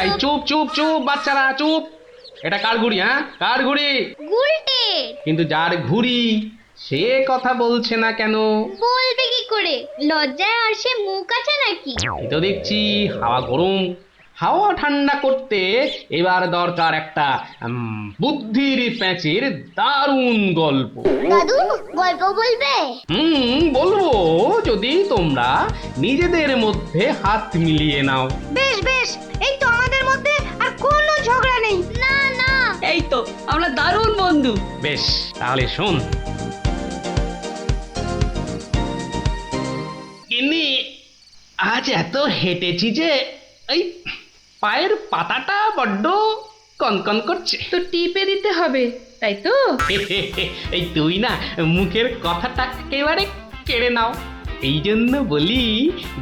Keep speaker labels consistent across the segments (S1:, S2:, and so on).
S1: এই চুপ চুপ চুপ বাচ্চারা চুপ। এটা কার ঘুড়ি? হ্যাঁ, কার ঘুড়ি?
S2: গুলটে।
S1: কিন্তু যার ঘুড়ি সে কথা বলছে না কেন?
S2: বলবে কি করে? লজ্জায় আর সে মুখ আছে নাকি?
S1: এই তো দেখছি হাওয়া গরম, হাওয়া ঠান্ডা করতে এবার দরকার একটা বুদ্ধির প্যাঁচের দারুণ গল্প।
S2: দাদু গল্প বলবে?
S1: বলবো, যদি তোমরা নিজেদের মধ্যে হাত মিলিয়ে নাও।
S3: বেশ বেশ, এই তো আমাদের মধ্যে আর কোনো ঝগড়া নেই।
S2: না না,
S3: এই তো আমরা দারুণ বন্ধু।
S1: বেশ, তাহলে শোন। গিন্নি, আজ এত হেঁটেছি যে এই পায়ের পাতাটা বড্ড কনকন করছে।
S3: তো টিপে দিতে হবে, তাই তো?
S1: এই তুই না মুখের কথাটা একেবারে কেড়ে নাও। এই জন্য বলি,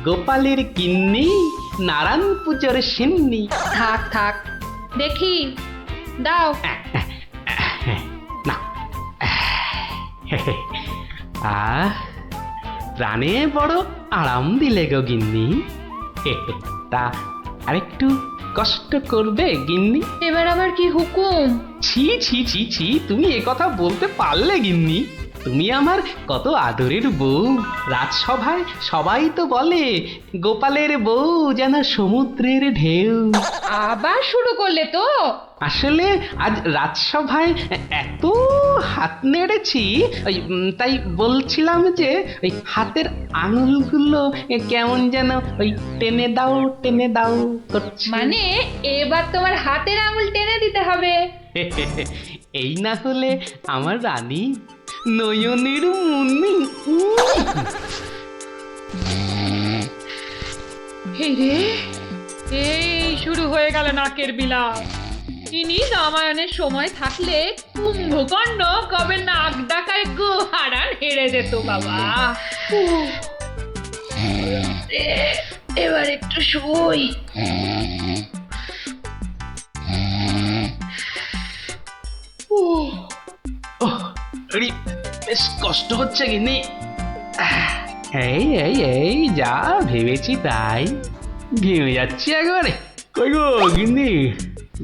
S1: গোপালের কিন্নি নারায়ণ পুজোর সিন্নি।
S3: থাক থাক, দেখি দাও।
S1: না প্রাণে বড় আরাম দিলে গো গিন্নি। তা আরেকটু কষ্ট করবে গিন্নি?
S3: এবার আবার কি হুকুম?
S1: ছি ছি ছি ছি, তুমি এ কথা বলতে পারলে গিন্নি? তুমি আমার কত আদরের বউ। রাজসভায় সবাই তো বলে গোপালের বউ যেন সমুদ্রের ঢেউ।
S3: আবার শুরু করলে তো?
S1: আসলে আজ রাজসভায় এত হাত নেড়েছি, তাই বলছিলাম যে ওই হাতের আঙুলগুলো কেমন যেন ওই টেনে দাও করছে।
S3: মানে এবার তোমার হাতের আঙুল টেনে দিতে হবে।
S1: এই না হলে আমার রানী নয়নের মুন্নি।
S3: এই রে, এই শুরু হয়ে গেল নাকের বিলাপ। ইনি রামায়ণের সময় থাকলে কুম্ভকর্ণ কবে নাক ডাকায় গোহারান হেরে যেত বাবা। এবার একটু শুই।
S1: আরে, বেশ কষ্ট হচ্ছে গিন্নি। এই এই এই যা ভেবেছি তাই, ঘেমে যাচ্ছি একবারে। কই গো গিন্নি,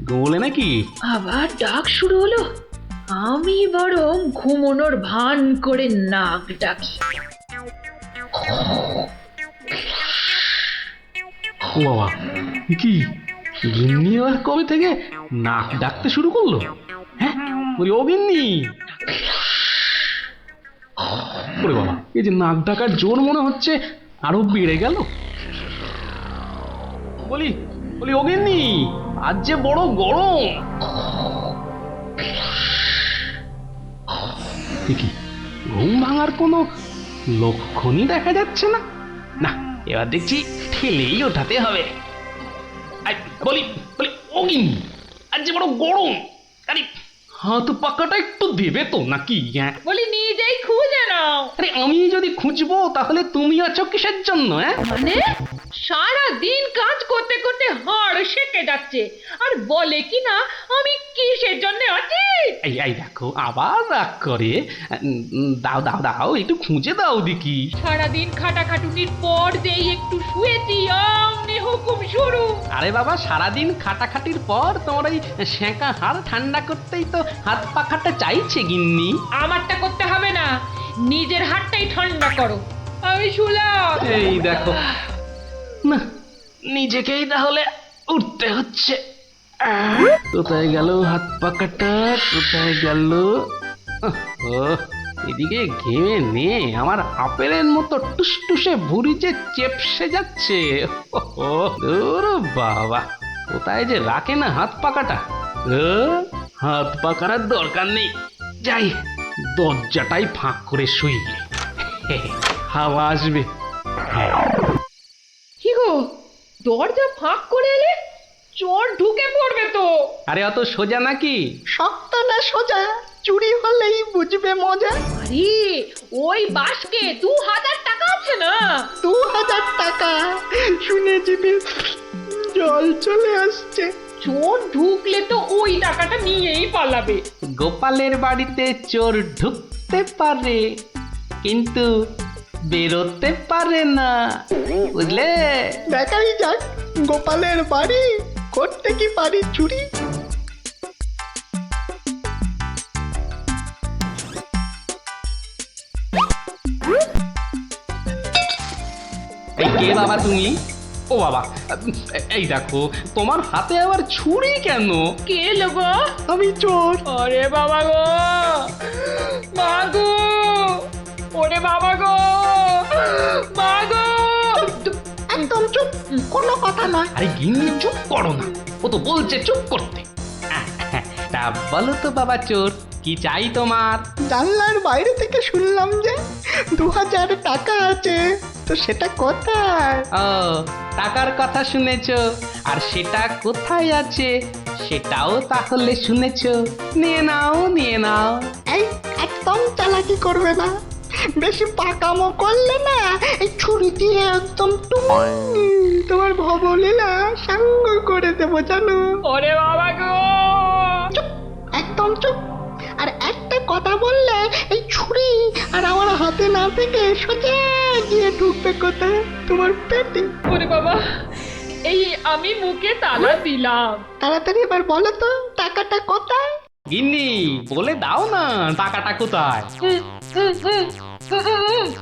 S1: গোলে নাকি?
S3: আবার ডাক শুরু হলো। আমি বরং ঘুমোনোর ভান করে নাক ডাকি।
S1: ও বাবা, এ কি গিন্নি আবার কবে থেকে নাক ডাকতে শুরু করলো? হ্যাঁ, বলি ও গিন্নি। ওরে বাবা, এই যে নাক ডাকার জোর মনে হচ্ছে আরো বেড়ে গেল। বলি বলি ও গিন্নি, আজ যে বড় গরম। কি ঘুম ভাঙার কোনো লক্ষণই দেখা যাচ্ছে না। না, এবার দেখছি ঠেলেই ওঠাতে হবে। বলি বলি ও গিন্নি, আজ যে বড় গরম, আরে হাত পাকাটা একটু দেবে তো নাকি? হ্যাঁ,
S3: বলি নিজেই খুঁজে নাও।
S1: আরে আমি যদি খুঁজবো তাহলে তুমি আছো কিসের জন্য? হ্যাঁ,
S3: মানে সারা দিন কাজ করতে করতে হাড় সেকে যাচ্ছে, আর বলে কি না আমি কিসের জন্য আছি।
S1: এই এই দেখো আবার রাগ করে। দাও দাও দাও, একটু খুঁজে দাও দেখি।
S3: সারাদিন খাটাখাটুনির পর যেই একটু শুয়েছি অমনি হুকুম শুরু।
S1: আরে বাবা, সারাদিন খাটাখাটির পর তোমার ওই সেঁকা হাড় ঠান্ডা করতেই তো হাত পাখাটা চাইছে গিন্নি।
S3: আমারটা করতে হবে না, নিজের হাতটাই ঠান্ডা করো। আমি শুলাম।
S1: এই দেখো না, নিজেকেই তাহলে উঠতে হচ্ছে। কোথায় গেল হাত পাকাটা, কোথায় গেল? এদিকে ঘেমে নে আমার আপেলের মতো টুসটুসে ভুঁড়ি যে চেপসে যাচ্ছে। বাবা, কোথায় যে রাখে না হাত পাকাটা। হাত পাকার দরকার নেই, যাই দরজাটাই ফাঁক করে শুই, হাওয়া আসবে।
S3: কি গো, দরজা ফাঁক করে এলে চোর ঢুকে পড়বে তো।
S1: আরে অত সোজা নাকি?
S4: শক্ত না সোজা, চুরি হলেই বুঝবে মজা।
S3: আরে ওই বাসকে 2000 টাকা আছে না?
S4: 2000 টাকা শুনে জিভে জল চলে আসছে।
S3: চোর ঢুকলে তো ওই টাকাটা নিয়েই পালাবে।
S1: গোপালের বাড়িতে চোর ঢুকতে পারে কিন্তু বেরোতে পারে না, বুঝলে?
S4: দেখাই যাক গোপালের বাড়ি করতে কি পারি চুরি?
S1: এই কে বাবা তুমি? ও বাবা, এই দেখো তোমার হাতে আবার ছুরি কেন?
S3: কে লোগো?
S4: আমি চোর।
S3: ওরে বাবা গো, মা গো, ওরে বাবা গো, মা গো।
S4: একদম চুপ, কোনো কথা নয়।
S1: আরে গিন্নি চুপ করো না, ও তো বলছে চুপ করতে। তা বলো তো বাবা চোর, কি চাই তোমার?
S4: জানলার বাইরে থেকে শুনলাম যে 2000 টাকা আছে, তো সেটা কোথায়?
S1: ও, টাকার কথা শুনেছো, আর সেটা কোথায় আছে সেটাও তাহলে শুনেছো। নিয়ে নাও, নিয়ে নাও।
S4: এই একদম চালাকি করবে না, বেশি পাকামো করলে না এই ছুরি দিয়ে একদম তোমার ভবলীলা সাঙ্গ করে দেবো জানো।
S3: ওরে বাবা গো।
S4: চুপ, একদম চুপ। আর একটা কথা বললে এই ছুরি আর আমার হাতে না থেকে সোজা গিয়ে ঢুকবে কোথায়? তোমার পেটে।
S3: ওরে বাবা, এই আমি মুখে তালা দিলাম।
S4: তাড়াতাড়ি এবার বলো তো টাকাটা কোথায়?
S1: গিন্নি বলে দাও না টাকাটা কোথায়।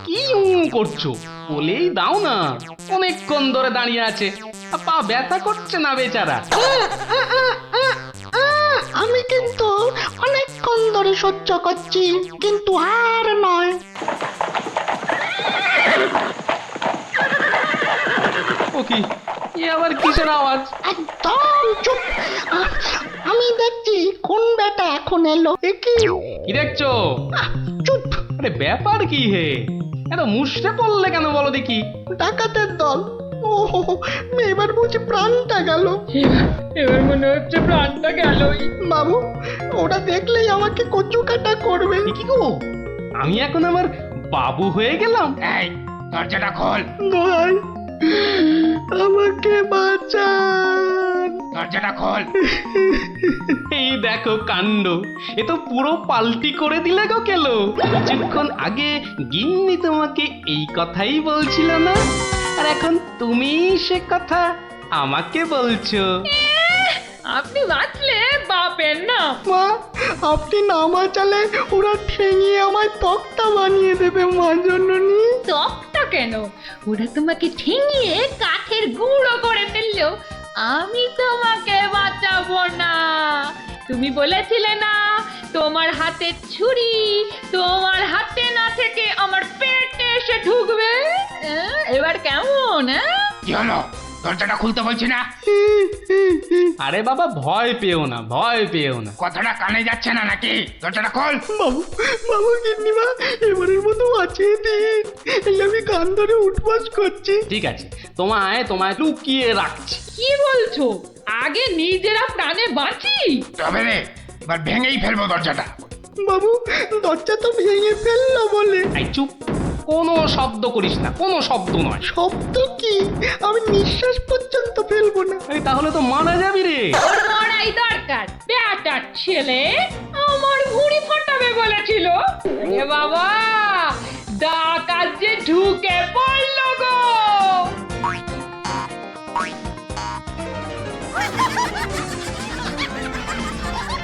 S1: কি করছো, বলেই দাও না। অনেকক্ষণ ধরে দাঁড়িয়ে আছে, পা ব্যথা করছে না বেচারা।
S4: আমি কিন্তু অনেকক্ষণ ধরে সহ্য করছি, কিন্তু আর নয়।
S1: ও কি, এ আবার কিসের আওয়াজ?
S4: একদম চুপ। আমি দেখছি কোন বেটা এখন এলো। এ কি?
S1: কি দেখছো?
S4: চুপ।
S1: আরে ব্যাপার কি হে, এত মুষড়ে পড়লে কেন বলো দেখি?
S4: ডাকাতের দল। ও এবার বুঝি প্রাণটা গেল।
S3: এবার মনে হচ্ছে প্রাণটা গেলই।
S4: বাবু, ওরা দেখলেই আমাকে কচু কাটা করবে।
S1: এ কি গো, আমি এখন আমার বাবু হয়ে গেলাম?
S5: এই দরজাটা খোল,
S4: ভাই, আমাকে বাঁচান।
S5: দরজাটা খোল।
S1: এই দেখো কাণ্ড, এ তো পুরো পাল্টি করে দিলে গো কেলো। কিছুক্ষণ আগে গিন্নি তোমাকে এই কথাই বলছিল না, আর এখন তুমি সে কথা আমাকে বলছো।
S3: আপনি বাঁচলে বাপের না।
S4: মা, আপনি না বাঁচালে ওরা ঠেঙিয়ে আমায় তক্তা বানিয়ে দেবে মা জননী।
S3: তকটা কেন, ওরা তোমাকে ঠেঙিয়ে কাঠের গুঁড়ো করে ফেললো। আমি তোমাকে বাঁচাবো না। তুমি বলেছিলে না তোমার হাতে ছুরি তোমার হাতে না থেকে আমার পেটে এসে ঢুকবে। এবার কেমন?
S5: কি হলো? দরজাটা খুলতে বলছি না?
S1: আরে বাবা ভয় পেও না, ভয় পেও না।
S5: কথাটা কানে যাচ্ছে না নাকি? দরজাটা খোল।
S4: বাবু, বাবু গিন্নিমা, এবারের মতো বাঁচিয়ে দিন। এই আমি কান ধরে উঠবাস করছি।
S1: ঠিক আছে, তোমায় তোমায় লুকিয়ে রাখছি।
S3: কি বলছো? আগে নিজেরা প্রাণে বাঁচি।
S5: তবে রে, এবার ভেঙেই ফেলবো দরজাটা।
S4: বাবু, দরজা তো ভেঙে ফেললো বলে।
S1: এই চুপ, কোনো শব্দ করিস না, কোনো শব্দ নয়।
S4: শব্দ কি? আমি নিঃশ্বাস পর্যন্ত ফেলবো না।
S1: এই তাহলে তো মারা যাবি রে।
S3: ওর মরাই দরকার। বেটার ছেলে আমার ভুঁড়ি ফাটাবে বলেছিল। এ বাবা, ডাকাত যে ঢুকে পড়লো গো।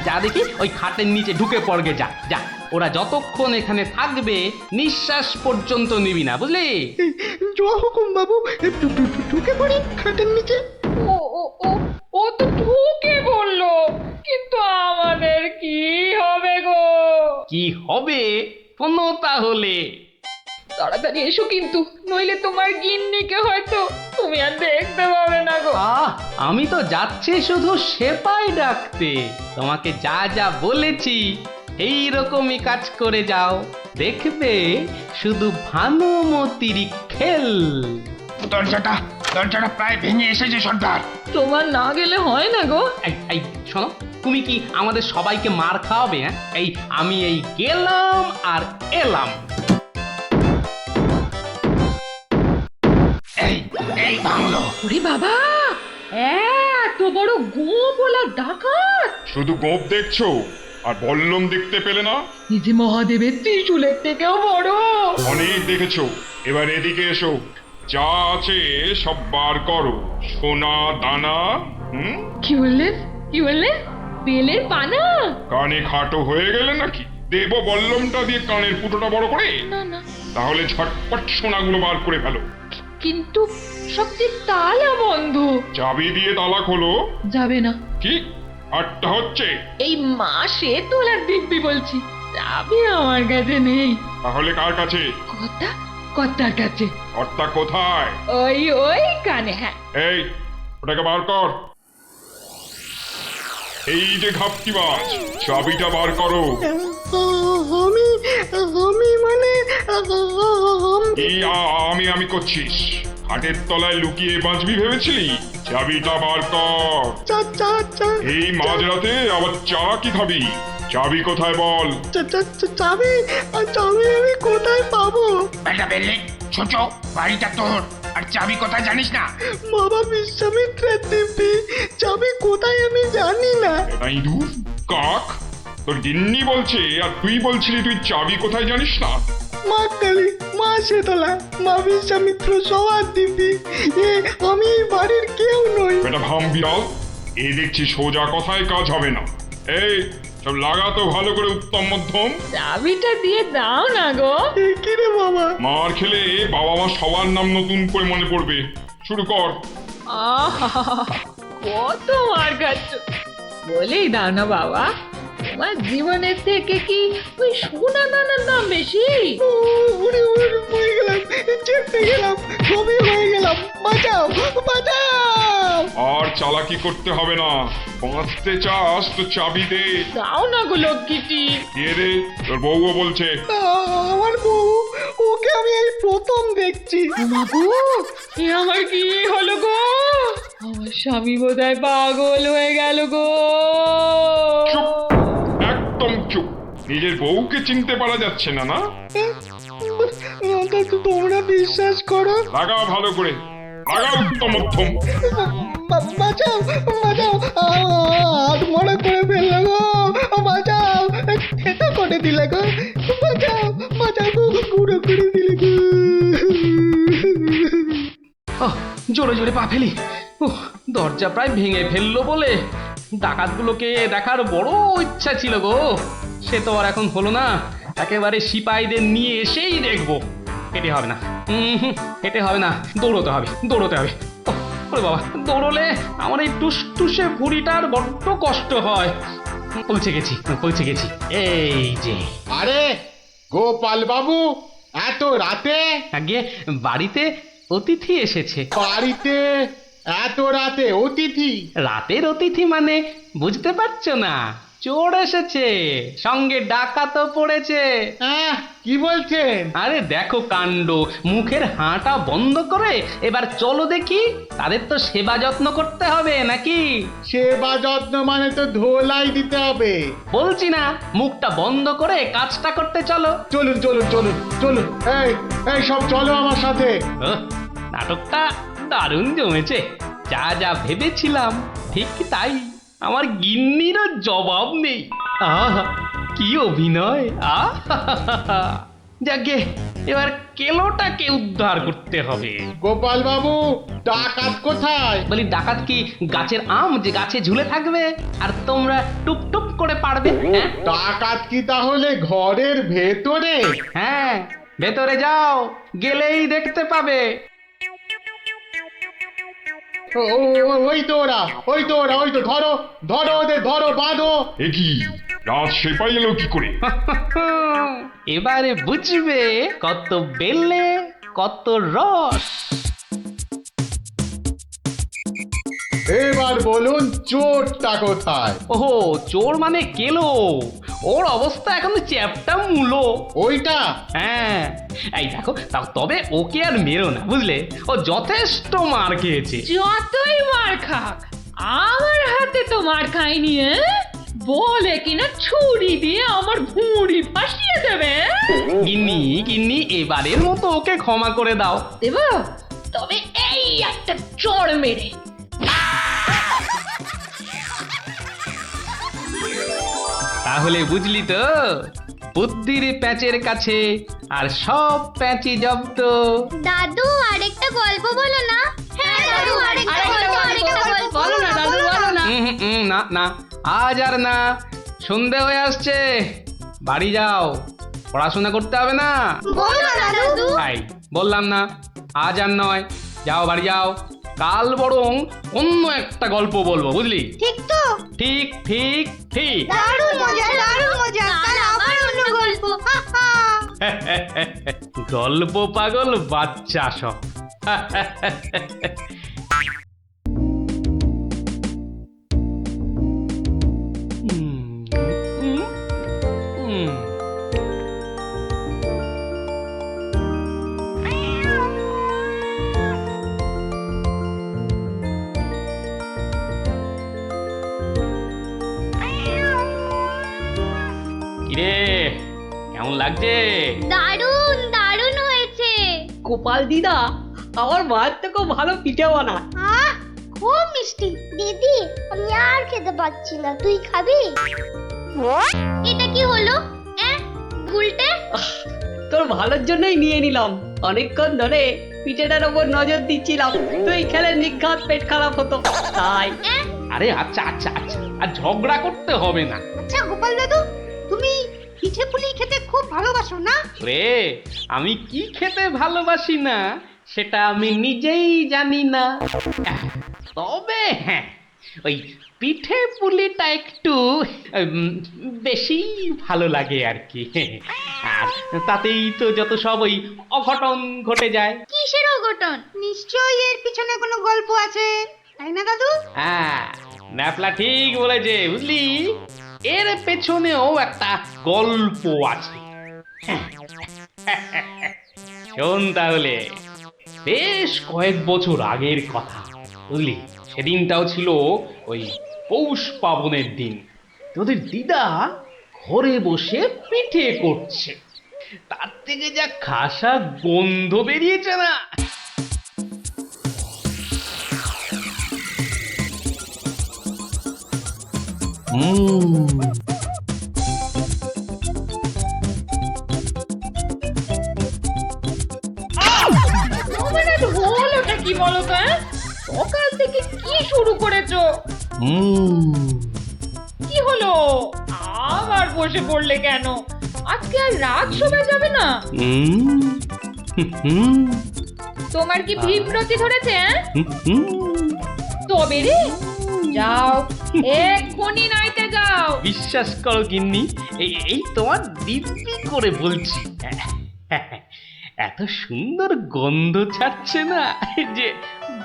S1: যা দেখি ওই খাটের নিচে ঢুকে পড়গে, যা যা। ওরা যতক্ষণ এখানে থাকবে নিঃশ্বাস পর্যন্ত নিবি না, বুঝলি?
S4: জোয়া হুকুম বাবু, ঢুকে পড়ি খাটের নিচে।
S3: ও ও ও ও তো ঢুকে বললো, কিন্তু আমাদের কি হবে গো?
S1: কি হবে শোনো তাহলে।
S3: তাড়াতাড়ি এসো কিন্তু, নইলে তোমার গিন্নিকে হয়তো তুমি আর দেখতে পাবে না গো।
S1: আমি তো যাচ্ছি শুধু সেপাই ডাকতে। তোমাকে যা যা বলেছি এই রকমই কাজ করে যাও, দেখবে শুধু ভানুমতির খেল।
S5: দরজাটা প্রায় ভেঙে এসেছে সর্দার।
S3: তোমার না গেলে হয় না গো।
S1: এই শোনো, তুমি কি আমাদের সবাইকে মার খাওয়াবে? হ্যাঁ, আমি গেলাম আর এলাম।
S5: এই ভাঙলো।
S3: ওরে বাবা, এত বড় গোপলা ডাকাত!
S6: শুধু গোপ দেখছো আর বল্লম দেখতে পেলে না?
S3: এই যে মহাদেবের ত্রিশূলের থেকেও বড়।
S6: অনেক দেখেছো, এবার এদিকে এসো। যা আছে সব বার করো, সোনা দানা হুম?
S3: কি বললেন কি বললেন? বেলের পানা?
S6: কানে খাটো হয়ে গেলে নাকি? দেব বল্লমটা দিয়ে কানের ফুটোটা বড় করে?
S3: না না,
S6: তাহলে ঝটপট সোনাগুলো বার করে ফেলো।
S3: কিন্তু সব যে তালা বন্ধ।
S6: চাবি দিয়ে তালা খোলো।
S3: যাবে না।
S6: কি আটটা হচ্ছে?
S3: এই মাসে তোলার দিব্যি বলছি, চাবি আমার কাছে নেই।
S6: তাহলে কার কাছে?
S3: কর্তার কাছে।
S6: কর্তা কোথায়?
S3: ওই কানে। হ্যাঁ,
S6: এই ওটাকে বার কর। এই যে ঘাপটিবাজ, চাবিটা বার করো।
S4: আমি আমি মানে
S6: এই আমি করছিস? হাটের তলায় লুকিয়ে বাঁচবি ভেবেছিলি? চাবিটা বার কর। এই মাঝরাতে আবার চা কি খাবি? চাবি কোথায় বল?
S4: চাবি চাবি আমি কোথায় পাবো?
S5: বেটা বেলে ছোট, বাড়িটা তোর, আর চাবি কোথায় জানিস না?
S4: বাবা বিশ্বামিত্রের দিব্যি, চাবি কোথায় আমি জানি না।
S6: এটা ইঁদুর কাক তোর গিন্নি বলছে, আর তুই বলছিলি তুই চাবি কোথায় জানিস না?
S4: মা কালী, মা শীতলা, মা বিশ্বামিত্র সবার দিব্যি, এ আমি এই বাড়ির কেউ নই।
S6: এটা ভাম বিড়াল, এ দেখছি সোজা কথায় কাজ হবে না। এই সব লাগাতো ভালো করে উত্তম মধ্যম।
S3: চাবিটা দিয়ে দাও না গো।
S4: এ কি রে বাবা?
S6: মার খেলে বাবা মা সবার নাম নতুন করে মনে পড়বে। শুরু কর।
S3: আহা, কত মার খাচ্ছ। বলেই দাও না বাবা, তোমার জীবনের থেকে কি ওই সোনা দানার দাম বেশি?
S4: উড়ে উড়ে হয়ে গেলাম, চেপে গেলাম, ছবি হয়ে গেলাম, বাঁচাও বাঁচাও।
S6: আর চালাকি করতে হবে না, বাঁচতে চাস তো চাবি দে।
S3: দাও না গো লক্ষ্মীটি।
S6: দিয়ে দে, তোর বউও বলছে।
S4: আমার বউ, ওকে আমি এই প্রথম দেখছি।
S3: বাবু, এ আমার কি হলো গো? আমার স্বামী বোধহয় পাগল হয়ে গেল গো।
S6: চুপ, একদম চুপ। নিজের বউকে চিনতে পারা যাচ্ছে না না?
S4: অন্তত তোমরা বিশ্বাস করো।
S6: লাগা ভালো করে, লাগা উত্তম মধ্যম।
S4: বাঁচাও বাঁচাও, হাত মনে করে ফেললো গো, বাঁচাও, খেতে করে দিলে গো, বাঁচাও বাঁচাও গো, পুরো করে দিলে গো।
S1: ওহ, জোরে জোরে পা ফেলি। দরজা প্রায় ভেঙে ফেললো বলে ডাকাতগুলোকে দেখার বড় ইচ্ছা ছিল গো। সে তো আর এখন হলো না। একেবারে সিপাহীদের নিয়ে এসেই দেখবো। হেঁটে হবে না, হেঁটে হবে না, দৌড়তে হবে, দৌড়তে হবে। ওরে বাবা, দৌড়লে আমার এই টুসটুসে ভুঁড়িটার বড্ড কষ্ট হয়। পৌঁছে গেছি, পৌঁছে গেছি। এই যে।
S7: আরে গোপাল বাবু, এত রাতে?
S1: আগে বাড়িতে অতিথি এসেছে।
S7: বাড়িতে এত রাতে অতিথি?
S1: রাতের অতিথি মানে বুঝতে পারছো না? চোর এসেছে, সঙ্গে ডাকাতও পড়েছে।
S7: কি বলছেন?
S1: আরে দেখো কাণ্ড, মুখের হাঁটা বন্ধ করে এবার চলো দেখি। তাদের তো সেবা যত্ন করতে হবে নাকি?
S7: সেবা যত্ন মানে তো ধোলাই দিতে হবে।
S1: বলছি না, মুখটা বন্ধ করে কাজটা করতে চলো।
S7: চলুন চলুন চলুন চলুন, এই এই সব চলো আমার সাথে।
S1: নাটকটা দারুণ জমেছে। যা যা ভেবেছিলাম ঠিক তাই। আমার গিন্নিরও জবাব নেই। আহা, কি অভিনয়! আহা, যাকে এবার কেলোটাকে উদ্ধার করতে হবে।
S7: গোপাল বাবু, ডাকাত কোথায়?
S1: বলি ডাকাত কি গাছের আম যে গাছে ঝুলে থাকবে আর তোমরা টুপ টুপ করে পারবে? হ্যাঁ
S7: ডাকাত কি তাহলে ঘরের ভেতরে?
S1: হ্যাঁ, ভেতরে যাও, গেলেই দেখতে পাবে।
S7: ওই তো ওরা, ওই তো ওরা, ওই তো, ধরো ধরো ওদের, ধরো, বাঁধো।
S6: এ কি, রাত সেপাই এলো কি করে?
S1: এবারে বুঝবে কত বেলে কত রস।
S7: এবার বলুন চোরটা কোথায়?
S1: ওহো, চোর মানে কেলো। ওর অবস্থা এখন চ্যাপটা মূলো।
S7: ওইটা?
S1: হ্যাঁ, এই দেখো, তবে ওকে আর মেরো না, বুঝলে? ও যথেষ্ট মার খেয়েছে।
S3: যতই মার খাক, আমার হাতে তো মার খায়নি। বলে কিনা ছুরি দিয়ে আমার ভুঁড়ি ফাঁসিয়ে দেবে।
S1: গিন্নি গিন্নি, এবারের মতো ওকে ক্ষমা করে দাও।
S3: দেব, তবে এই একটা চড় মেরে।
S1: তাহলে বুঝলি তো, বুদ্ধির প্যাঁচের কাছে আর সব প্যাঁচি জব্দ।
S2: দাদু আরেকটা গল্প বলো না। হ্যাঁ দাদু, আরেকটা গল্প।
S3: বলো না দাদু বলো না।
S1: না না, আজ আর না, সন্ধে হয়ে আসছে, বাড়ি যাও, পড়াশোনা করতে হবে না।
S2: বলো না দাদু।
S1: তাই বললাম না, আজ আর নয়, যাও বাড়ি যাও, কাল বরং অন্য একটা গল্প বলবো, বুঝলি?
S2: ঠিক তো?
S1: ঠিক ঠিক ঠিক।
S2: দারুণ মজা, দারুণ মজা। কাল আবার অন্য গল্প। হা হা।
S1: গল্প পাগল বাচ্চা সব। কিরে, কেমন লাগছে?
S2: দারুণ দারুণ হয়েছে।
S8: গোপাল দিদা আমার মায়ের থেকেও ভালো পিঠে বানায়।
S2: আহ, খুব মিষ্টি। দিদি, আমি আর খেতে পাচ্ছি না, তুই খাবি? এটা কি হলো? উল্টে?
S8: তোর ভালোর জন্যই নিয়ে নিলাম, অনেকক্ষণ ধরে পিঠেটার ওপর নজর দিচ্ছিলাম, তুই খেলে নিঘাত পেট খারাপ হতো তাই।
S1: আরে আচ্ছা আচ্ছা আচ্ছা, আর ঝগড়া করতে হবে না
S2: আচ্ছা গোপাল দাদু, তুমি পিঠে পুলি খেতে খুব ভালোবাসো না?
S1: রে। আমি কি খেতে ভালোবাসি না সেটা আমি নিজেই জানি না, তবে হ্যাঁ, ওই পিঠে পুলিটা একটু বেশি ভালো লাগে আর কি। আর তাতেই তো যত সব ওই অঘটন ঘটে যায়।
S2: কিসের অঘটন? নিশ্চয়ই এর পিছনে কোনো গল্প আছে, তাই না দাদু?
S1: হ্যাঁ, ন্যাপলা ঠিক বলেছে, বুঝলি, এর পেছনেও একটা গল্প আছে। শোন তাহলে, বেশ কয়েক বছর আগের কথা, বুঝলি, সেদিনটাও ছিল ওই পৌষ পাবনের দিন। তোদের দিদা ঘরে বসে পিঠে করছে, তার থেকে যা খাসা গন্ধ বেরিয়েছে না।
S3: হলোটা কি বলো তো? সকাল থেকে কি শুরু করেছো? কি হলো? আবার বসে পড়লে কেন? আজকে আর রাত শোভা যাবে না? তোমার কি বিব্রতি ধরেছে? তবে রে, যাও এক্ষুনি নাইতে যাও।
S1: বিশ্বাস করো গিন্নি, এই তোমার দিব্যি করে বলছি, এত সুন্দর গন্ধ ছাড়ছে না যে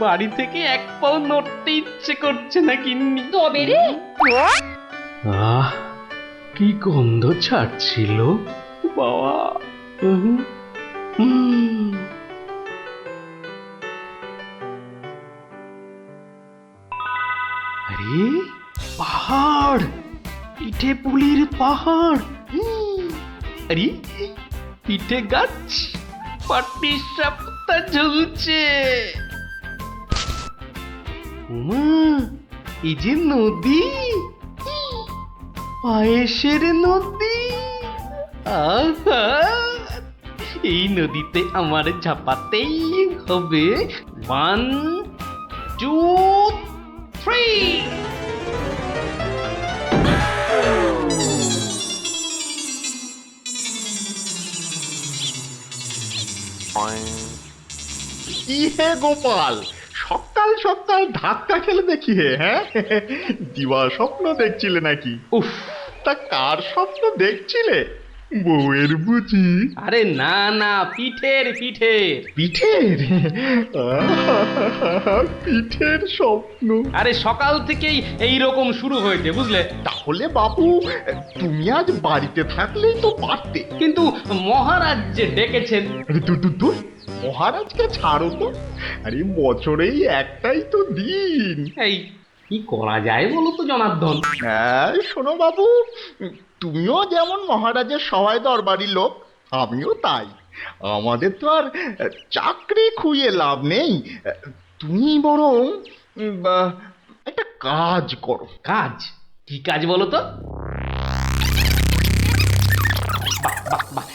S1: বাড়ি থেকে এক পাও নড়তে ইচ্ছে করছে না গিন্নি।
S3: তবে রে,
S1: আহ, কি গন্ধ ছাড়ছিল বাবা। আরে পাহাড়, পিঠে পুলির পাহাড়। আরে পিঠে গাছ, পাটি সাপটা ঝুলছে। এই যে নদী, পায়েসের নদী। আহা, এই নদীতে আমার ঝাপাতেই হবে। 1 2 3।
S7: কি হে গোপাল, সকাল সকাল ধাক্কা খেলে দেখি হে, হ্যাঁ? দিবা স্বপ্ন দেখছিলে নাকি?
S1: উফ,
S7: তা কার স্বপ্ন দেখছিলে? বউয়ের বুঝি?
S1: আরে না না, পিঠের পিঠের।
S7: পিঠের? পিঠের স্বপ্ন?
S1: আরে সকাল থেকেই এই রকম শুরু হয়েছে, বুঝলে।
S7: তাহলে বাবু তুমি আজ বাড়িতে থাকলেই তো পারতে।
S1: কিন্তু মহারাজ যে ডেকেছেন।
S7: আরে দূর, মহারাজকে ছাড়ো তো, আরে বছরেই একটাই তো দিন।
S1: এই কি করা যায় বলো তো জনার্দন?
S7: হ্যাঁ শোনো বাবু, তুমিও যেমন মহারাজের সবাই দরবারি লোক, আমিও তাই। আমাদের তো আর চাকরি খুইয়ে লাভ নেই। তুমি বরং একটা কাজ করো।
S1: কাজ? কি কাজ বলো তো? বাহ বাহ বাহ,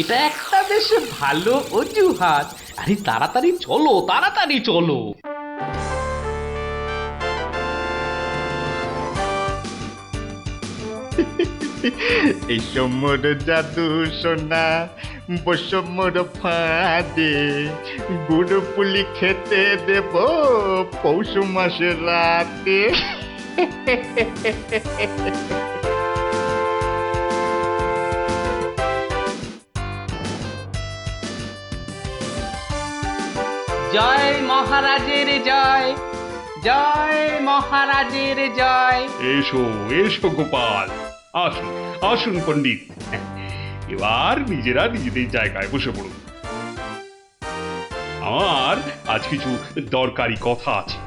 S1: এটা একটা বেশ ভালো অজুহাত। আরে তাড়াতাড়ি চলো, তাড়াতাড়ি চলো।
S7: এই সমর জাদু সোনা বসমর ফাঁদে গুড় পুলি খেতে দেব পৌষ মাসের রাতে।
S1: জয় মহারাজের জয়, জয় মহারাজের জয়।
S9: এসো এসো গোপাল, আসুন আসুন পণ্ডিত, এবার নিজেরা নিজেদের জায়গায় বসে পড়ুন। আমার আজ কিছু দরকারি কথা আছে।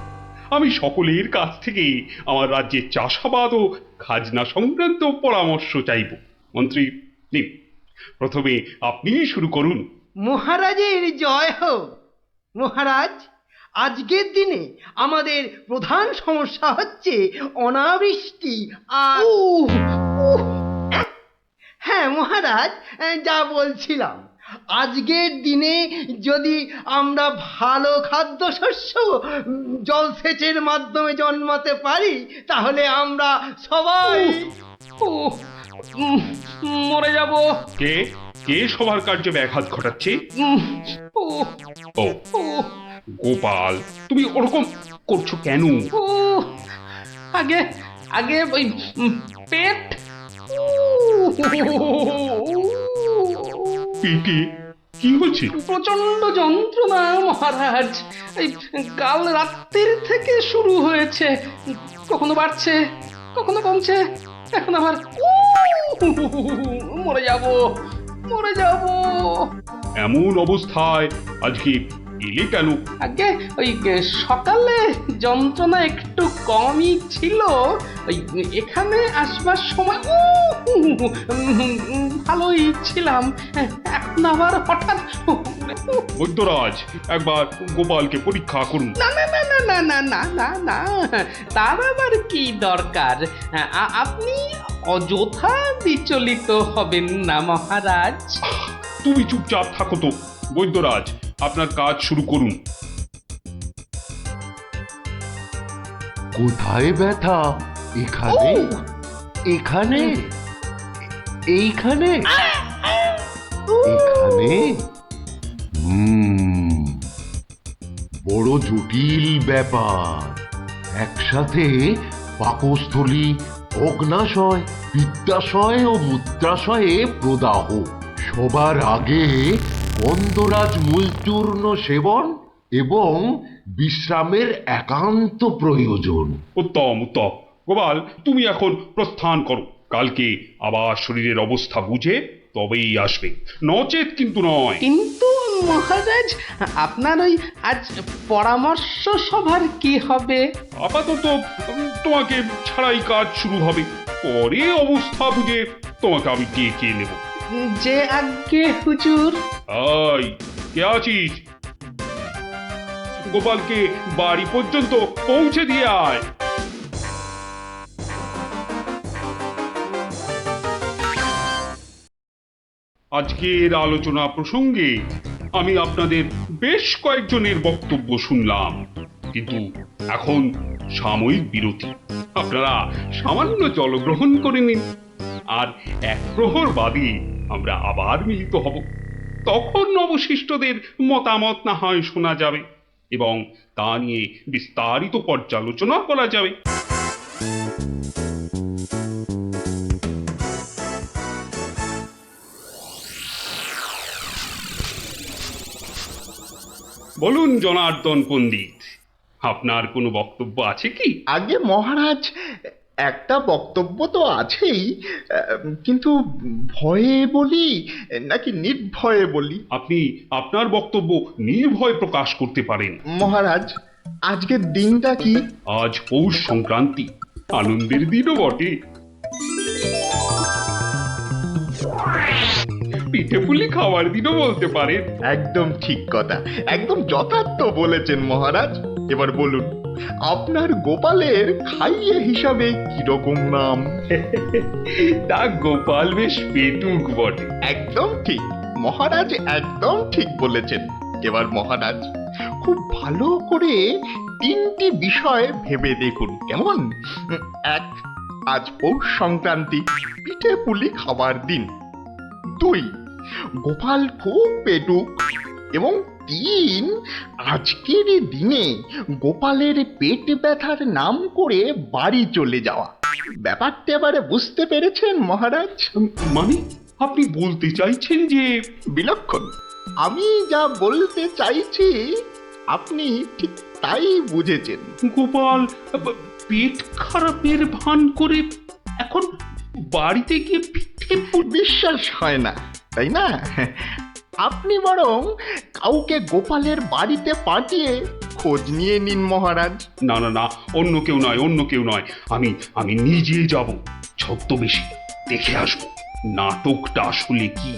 S9: আমি সকলের কাছ থেকে আমার রাজ্যের চাষাবাদ ও খাজনা সংক্রান্ত পরামর্শ চাইব। মন্ত্রী নিন, প্রথমে আপনিই শুরু করুন।
S4: মহারাজের জয় হোক। মহারাজ, আজকের দিনে আমাদের প্রধান সমস্যা হচ্ছে অনাবৃষ্টি আর হ্যাঁ মহারাজ, যা বলছিলাম, আজকের দিনে যদি আমরা ভালো খাদ্যশস্য জলসেচের মাধ্যমে জন্মাতে পারি তাহলে আমরা সবাই
S1: মরে যাব।
S9: কে কে সবার কার্যে ব্যাঘাত ঘটাচ্ছে? ও গোপাল, তুমি ওরকম করছো কেন?
S1: আগে আগে ওই পেট।
S9: পেটে কি হচ্ছে?
S1: প্রচন্ড যন্ত্রণা মহারাজ। এই কাল রাত্রির থেকে শুরু হয়েছে, কখনো বাড়ছে কখনো কমছে, এখন আবার মরে যাব মরে যাব।
S9: এমন অবস্থায় আজকে এলে কেন?
S1: আগে ওই সকালে যন্ত্রণা একটু কমই ছিল, ওই এখানে আসবার সময় ভালোই ছিলাম, এখন আবার হঠাৎ।
S9: বৈদ্যরাজ, একবার গোপালকে পরীক্ষা করুন।
S1: না না না না না না না না না, তার আবার কি দরকার? আপনি অযথা বিচলিত হবেন না মহারাজ।
S9: তুমি চুপচাপ থাকো তো। বৈদ্যরাজ, আপনার কাজ শুরু করুন।
S10: কোথায় ব্যথা? এখানে? এখানে? এইখানে? এখানে? বড় জটিল ব্যাপার। একসাথে পাকস্থলী, অগ্নাশয়, পিত্তাশয় ও মূত্রাশয়ে প্রদাহ। সবার আগে গন্ধরাজ মূলচূর্ণ সেবন এবং বিশ্রামের একান্ত প্রয়োজন।
S9: উত্তম উত্তম। গোপাল, তুমি এখন প্রস্থান করো। কালকে আবার শরীরের অবস্থা বুঝে তবেই আসবে, নচেত কিন্তু নয়।
S1: কিন্তু মহারাজ, আপনার ওই আজ পরামর্শ সভার কি হবে?
S9: আপাতত তোমাকে ছাড়াই কাজ শুরু হবে, পরে অবস্থা বুঝে তোমাকে আমি ডেকে নেব।
S1: যে আজ্ঞে হুজুর।
S9: আই, কে আছিস? গোপালকে বাড়ি পর্যন্ত পৌঁছে দিয়ে আয়। আজকের আলোচনা প্রসঙ্গে আমি আপনাদের বেশ কয়েকজনের বক্তব্য শুনলাম, কিন্তু এখন সাময়িক বিরতি। আপনারা সামান্য জলগ্রহণ করে নিন, আর এক প্রহর বাদে আমরা আবার মিলিত হব। তখন অবশিষ্টদের মতামত না হয় শোনা যাবে এবং তা নিয়ে বিস্তারিত পর্যালোচনা করা যাবে। বলুন জনার্দন পণ্ডিত, আপনার কোনো বক্তব্য আছে কি?
S7: আগে মহারাজ, একটা বক্তব্য তো আছেই, কিন্তু ভয়ে বলি নাকি নির্ভয়ে বলি?
S9: আপনি আপনার বক্তব্য নির্ভয় প্রকাশ করতে পারেন।
S7: মহারাজ, আজকের দিনটা কি?
S9: আজ পৌষ সংক্রান্তি, আনন্দের দিনও বটে। পিঠে পুলি খাওয়ার দিনও বলতে পারেন।
S7: একদম ঠিক কথা, একদম যথার্থ বলেছেন মহারাজ। এবার বলুন, আপনার গোপালের খাইয়ে হিসাবে কিরকম নাম?
S9: তা গোপাল বেশ পেটুক বটে।
S7: একদম ঠিক মহারাজ, একদম ঠিক বলেছেন। এবার মহারাজ, খুব ভালো করে তিনটি বিষয় ভেবে দেখুন, কেমন? এক, আজ পৌষ সংক্রান্তি, পিঠে পুলি খাবার দিন। 2, গোপাল খুব পেটুক। এবং 3, আজকের এই দিনে গোপালের পেট ব্যথার নাম করে বাড়ি চলে যাওয়া। ব্যাপারটা এবারে বুঝতে পেরেছেন মহারাজ?
S9: মানে আপনি বলতে চাইছেন যে
S7: বিলক্ষণ। আমি যা বলতে চাইছি আপনি ঠিক তাই বুঝেছেন।
S9: গোপাল পেট খারাপের ভান করে এখন বাড়িতে গিয়ে পিঠে
S7: বিশ্বাস হয় না, তাই না? আপনি বরং কাউকে গোপালের বাড়িতে পাঠিয়ে খোঁজ নিয়ে নিন মহারাজ।
S9: না না না, অন্য কেউ নয়, আমি নিজে যাব, ছদ্মবেশে দেখে আসবো নাটকটা আসলে কি।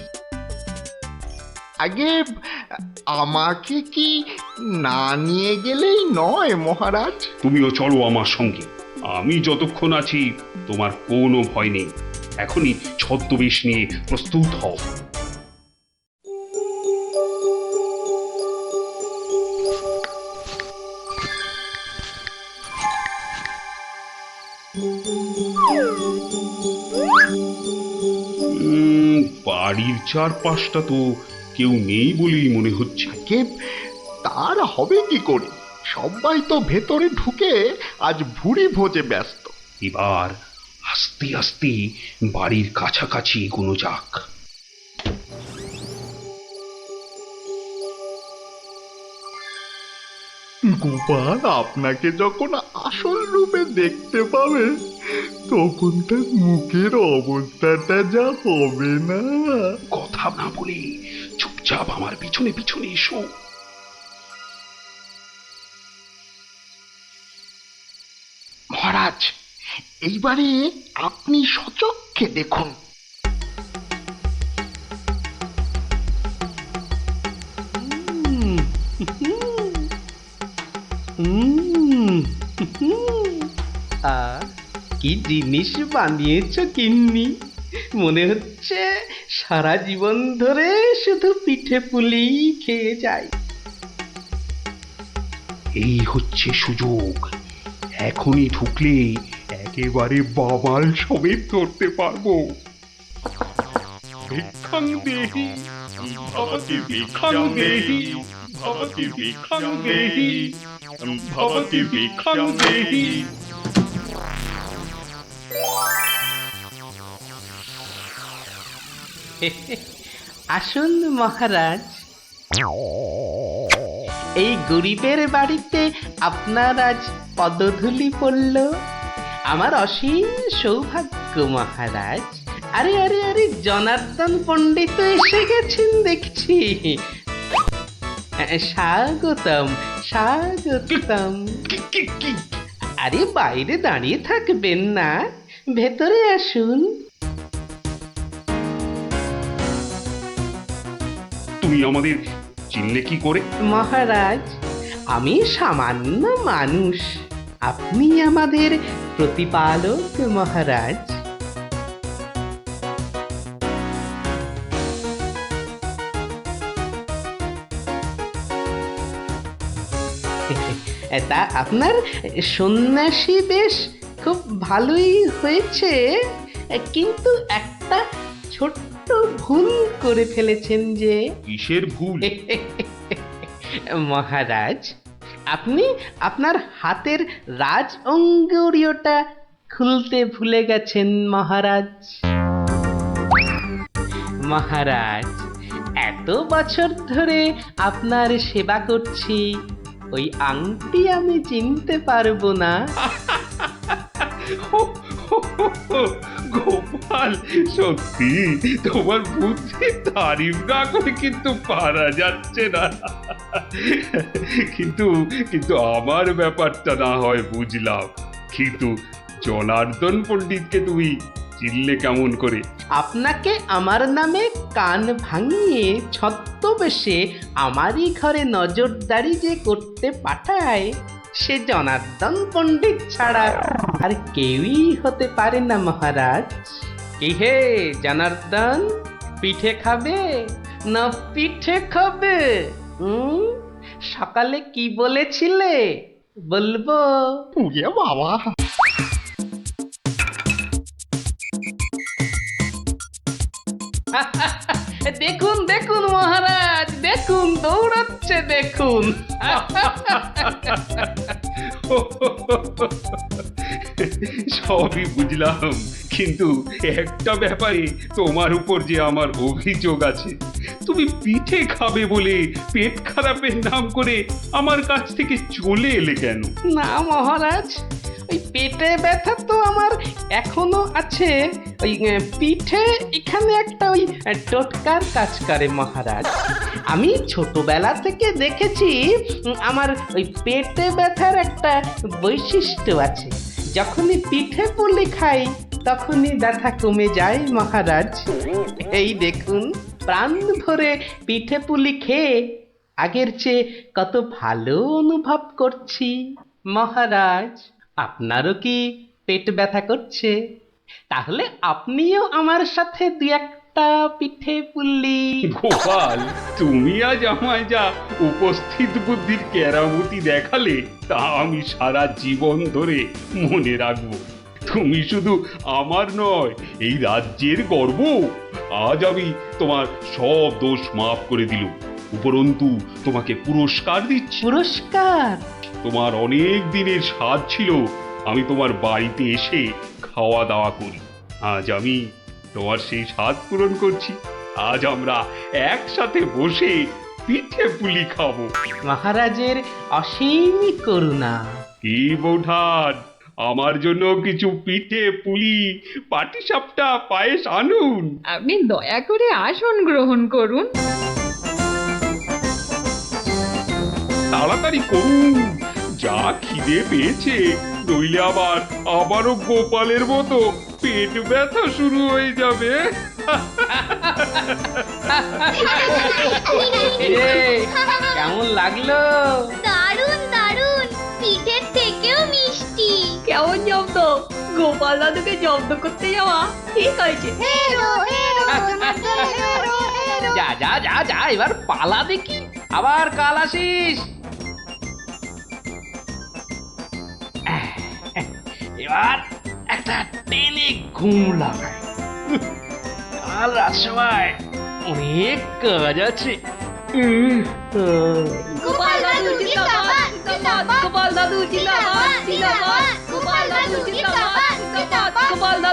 S7: আগে আমাকে কি না নিয়ে গেলেই নয় মহারাজ?
S9: তুমিও চলো আমার সঙ্গে, আমি যতক্ষণ আছি তোমার কোনো ভয় নেই। এখনই ছদ্মবেশ নিয়ে প্রস্তুত হও। বাড়ির চারপাশটা তো কেউ নেই বলেই মনে হচ্ছে।
S7: কে তার হবে কি করে? সবাই তো ভেতরে ঢুকে আজ ভুরি ভোজে ব্যস্ত।
S9: এবার আস্তে আস্তে বাড়ির কাছাকাছি এগোনো যাক।
S7: গোপাল আপনাকে যখন আসল রূপে দেখতে পাবে তখন তার মুখের অবস্থাটা যা হবে না।
S9: কথা না বলে চুপচাপ আমার পিছনে পিছনে এসো।
S7: মহারাজ, এইবারে আপনি সচক্ষে দেখুন।
S1: কি জিনিস বানিয়েছ গিন্নি, মনে হচ্ছে সারা জীবন ধরে শুধু পিঠে পুলি খেয়ে যাই।
S9: এই হচ্ছে সুযোগ, এখনই ঢুকলে একেবারে বাবাল সমেত ধরতে পারবো। ভিক্ষাং দেহি ভবতি ভিক্ষাং দেহি ভবতি ভিক্ষাং দেহি ভবতি ভিক্ষাং দেহি।
S1: আসুন মহারাজ, এই গরিবের বাড়িতে আপনার আজ পদধূলি পড়ল, আমার অসীম সৌভাগ্য মহারাজ। আরে আরে আরে, জনার্দন পণ্ডিত এসে গেছেন দেখছি। স্বাগতম স্বাগতম। আরে বাইরে দাঁড়িয়ে থাকবেন না, ভেতরে আসুন।
S9: তুমি আমাদের চিনলে কি করে?
S1: মহারাজ, আমি সামান্য মানুষ, আপনি আমাদের প্রতিপালক মহারাজ। তা আপনার সন্ন্যাসী বেশ খুব ভালোই হয়েছে, কিন্তু একটা ছোট্ট ভুল করে ফেলেছেন যে।
S9: কিসের ভুল?
S1: মহারাজ, আপনি আপনার হাতের রাজ অঙ্গুরীয়টা খুলতে ভুলে গেছেন মহারাজ। মহারাজ, এত বছর ধরে আপনার সেবা করছি, ওই আংটি আমি চিনতে পারবো না?
S9: গোপাল, সত্যি তোমার বুদ্ধি তারিফ না করে কিন্তু পারা যাচ্ছে না। কিন্তু কিন্তু আমার ব্যাপারটা না হয় বুঝলাম, কিন্তু জনার্দন পণ্ডিতকে তুমি চিনলে কেমন করে?
S1: আপনাকে আমার নামে কান ভাঙিয়ে ছদ্মবেশে আমারই ঘরে নজরদারি যে করতে পাঠায়, সে জনার্দন পণ্ডিত ছাড়া আর কেউই হতে পারে না মহারাজ। কি হে জনার্দন, পিঠে খাবে না পিঠে খাবে? সকালে কি বলেছিলে বলবো?
S7: বাবা,
S1: দেখুন দেখুন মহারাজ, দেখুন দৌড়াচ্ছে দেখুন।
S9: সবই বুঝলাম, কিন্তু একটা ব্যাপারে তোমার উপর যে আমার অভিযোগ আছে। তুমি পিঠে খাবে বলে পেট খারাপের নাম করে আমার কাছ থেকে চলে এলে কেন?
S1: না মহারাজ, ওই পেটে ব্যথা তো আমার এখনো আছে। ওই পিঠে এখানে একটা ওই টোটকার কাজ করে মহারাজ। আমি ছোটবেলা থেকে দেখেছি আমার ওই পেটে ব্যথার একটা বৈশিষ্ট্য আছে। যখনই পিঠে পুলি খাই তখনই ব্যথা কমে যায় মহারাজ। এই দেখুন, প্রাণ ভরে পিঠে পুলি খেয়ে আগের চেয়ে কত ভালো অনুভব করছি। মহারাজ, আপনারও কি পেট ব্যথা করছে? তাহলে আপনিও আমার সাথে দু একটা পিঠে পুলি।
S9: গোপাল, তুমি আজ আমায় যা উপস্থিত বুদ্ধির কেরামতি দেখালে তা আমি সারা জীবন ধরে মনে রাখবো। তুমি শুধু আমার নয়, এই রাজ্যের গর্ব। আজ আমি তোমার সব দোষ মাফ করে দিলুম, উপরন্তু তোমাকে পুরস্কার দিচ্ছি।
S1: পুরস্কার?
S9: তোমার অনেক দিনের স্বাদ ছিল আমি তোমার বাড়িতে এসে খাওয়া দাওয়া করি। আজ আমি তোমার সেই স্বাদ পূরণ করছি। আজ আমরা একসাথে বসে পিঠে পুলি খাবো।
S1: মহারাজের অসীম করুণা।
S9: কি বৌঠান, আমার জন্য কিছু পিঠে পুলি পাটিসাপটা পায়েস আনুন।
S3: আপনি দয়া করে আসন গ্রহণ করুন।
S9: তাড়াতাড়ি করুন, যা খিদে পেয়েছে, নইলে আবারও গোপালের মতো পেট ব্যথা শুরু হয়ে যাবে।
S1: কেমন লাগলো?
S2: দারুণ দারুণ, পিঠের থেকেও মিষ্টি।
S8: কেমন জব্দ? গোপাল দাদুকে জব্দ করতে যাওয়া ঠিক হয়েছে।
S1: যা যা যা যা, এবার পালা দেখি, আবার কাল আসিস। এবার একটা টেনে ঘুম লাগায়। কাল রাত সময় অনেক কাজ আছে।
S2: গোপাল দাদু জিন্দাবাদ, জিন্দাবাদ।
S8: গোপাল দাদু জিন্দাবাদ, জিন্দাবাদ। গোপাল দাদু জিন্দাবাদ, জিন্দাবাদ। গোপাল দাদু